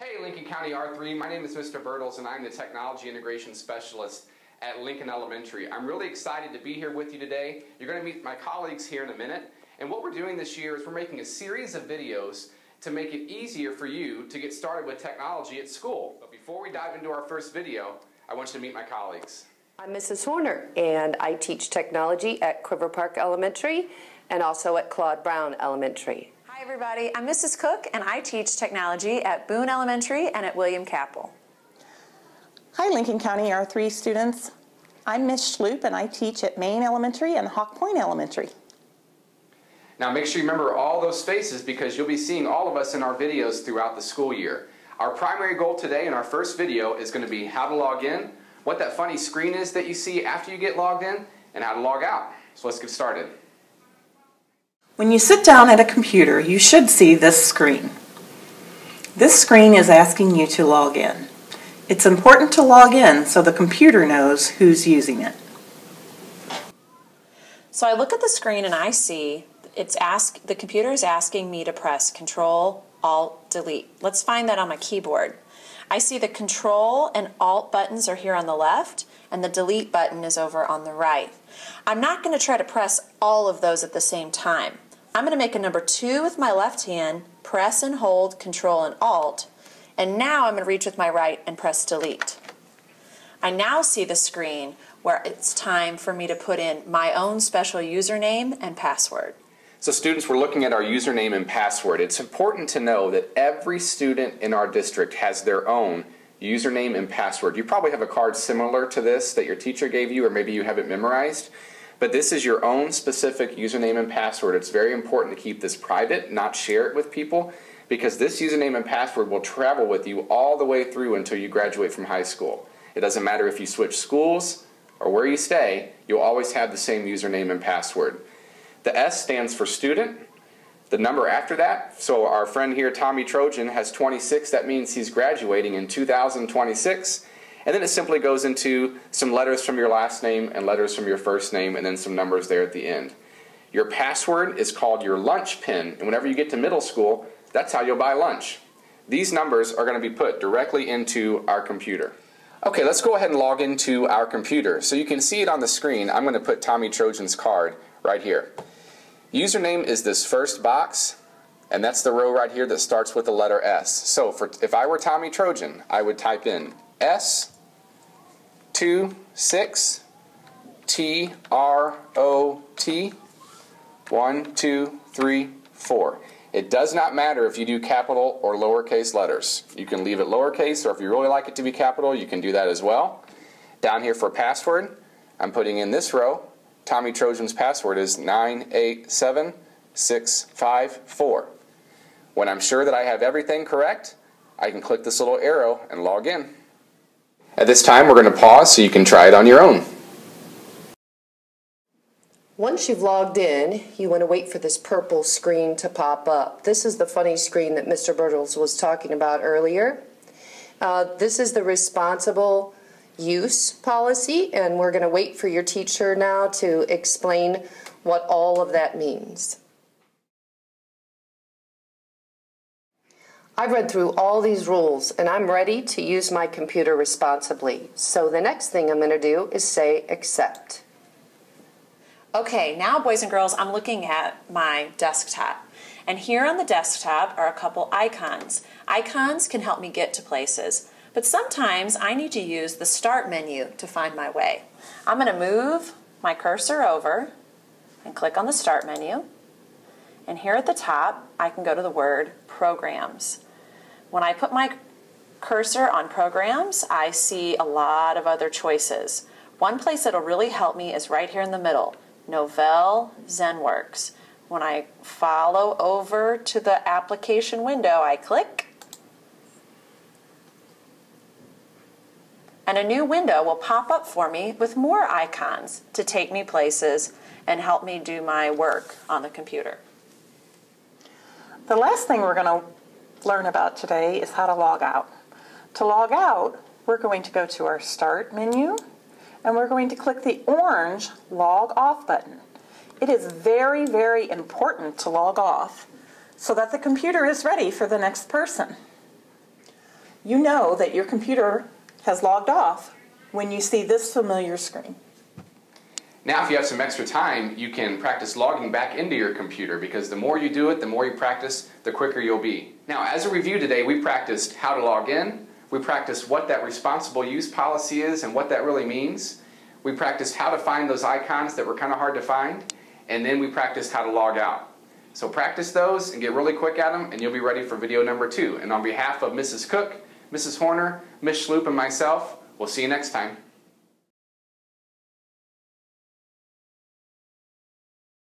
Hey Lincoln County R3, my name is Mr. Bertles and I'm the Technology Integration Specialist at Lincoln Elementary. I'm really excited to be here with you today. You're going to meet my colleagues here in a minute, and what we're doing this year is we're making a series of videos to make it easier for you to get started with technology at school. But before we dive into our first video, I want you to meet my colleagues. I'm Mrs. Horner, and I teach technology at Quiver Park Elementary and also at Claude Brown Elementary. Hi everybody, I'm Mrs. Cook and I teach technology at Boone Elementary and at William Capel. Hi Lincoln County R3 students. I'm Miss Schloop and I teach at Maine Elementary and Hawk Point Elementary. Now make sure you remember all those faces because you'll be seeing all of us in our videos throughout the school year. Our primary goal today in our first video is going to be how to log in, what that funny screen is that you see after you get logged in, and how to log out. So let's get started. When you sit down at a computer, you should see this screen. This screen is asking you to log in. It's important to log in so the computer knows who's using it. So I look at the screen and I see the computer is asking me to press Control, Alt, Delete. Let's find that on my keyboard. I see the Control and Alt buttons are here on the left and the Delete button is over on the right. I'm not going to try to press all of those at the same time. I'm going to make a number 2 with my left hand, press and hold Control and Alt, and now I'm going to reach with my right and press Delete. I now see the screen where it's time for me to put in my own special username and password. So students, we're looking at our username and password. It's important to know that every student in our district has their own username and password. You probably have a card similar to this that your teacher gave you, or maybe you have it memorized. But this is your own specific username and password. It's very important to keep this private, not share it with people, because this username and password will travel with you all the way through until you graduate from high school. It doesn't matter if you switch schools or where you stay, you'll always have the same username and password. The S stands for student. The number after that, so our friend here, Tommy Trojan, has 26. That means he's graduating in 2026. And then it simply goes into some letters from your last name and letters from your first name and then some numbers there at the end. Your password is called your lunch pin, and whenever you get to middle school, that's how you'll buy lunch. These numbers are going to be put directly into our computer. Okay, let's go ahead and log into our computer. So you can see it on the screen. I'm going to put Tommy Trojan's card right here. Username is this first box, and that's the row right here that starts with the letter S. So if I were Tommy Trojan, I would type in S26TROT 123 4. It does not matter if you do capital or lowercase letters. You can leave it lowercase, or if you really like it to be capital, you can do that as well. Down here for password, I'm putting in this row. Tommy Trojan's password is 987654. When I'm sure that I have everything correct, I can click this little arrow and log in. At this time, we're going to pause so you can try it on your own. Once you've logged in, you want to wait for this purple screen to pop up. This is the funny screen that Mr. Bertles was talking about earlier. This is the responsible use policy, and we're going to wait for your teacher now to explain what all of that means. I've read through all these rules and I'm ready to use my computer responsibly. So the next thing I'm going to do is say accept. Okay, now boys and girls, I'm looking at my desktop. And here on the desktop are a couple icons. Icons can help me get to places, but sometimes I need to use the start menu to find my way. I'm going to move my cursor over and click on the start menu. And here at the top, I can go to the word Programs. When I put my cursor on Programs, I see a lot of other choices. One place that'll really help me is right here in the middle, Novell ZenWorks. When I follow over to the application window, I click, and a new window will pop up for me with more icons to take me places and help me do my work on the computer. The last thing we're going to learn about today is how to log out. To log out, we're going to go to our Start menu, and we're going to click the orange Log Off button. It is very, very important to log off so that the computer is ready for the next person. you know that your computer has logged off when you see this familiar screen. Now if you have some extra time, you can practice logging back into your computer, because the more you do it, the more you practice, the quicker you'll be. Now as a review today, we practiced how to log in, we practiced what that responsible use policy is and what that really means, we practiced how to find those icons that were kind of hard to find, and then we practiced how to log out. So practice those and get really quick at them, and you'll be ready for video number 2. And on behalf of Mrs. Cook, Mrs. Horner, Miss Schloop, and myself, we'll see you next time.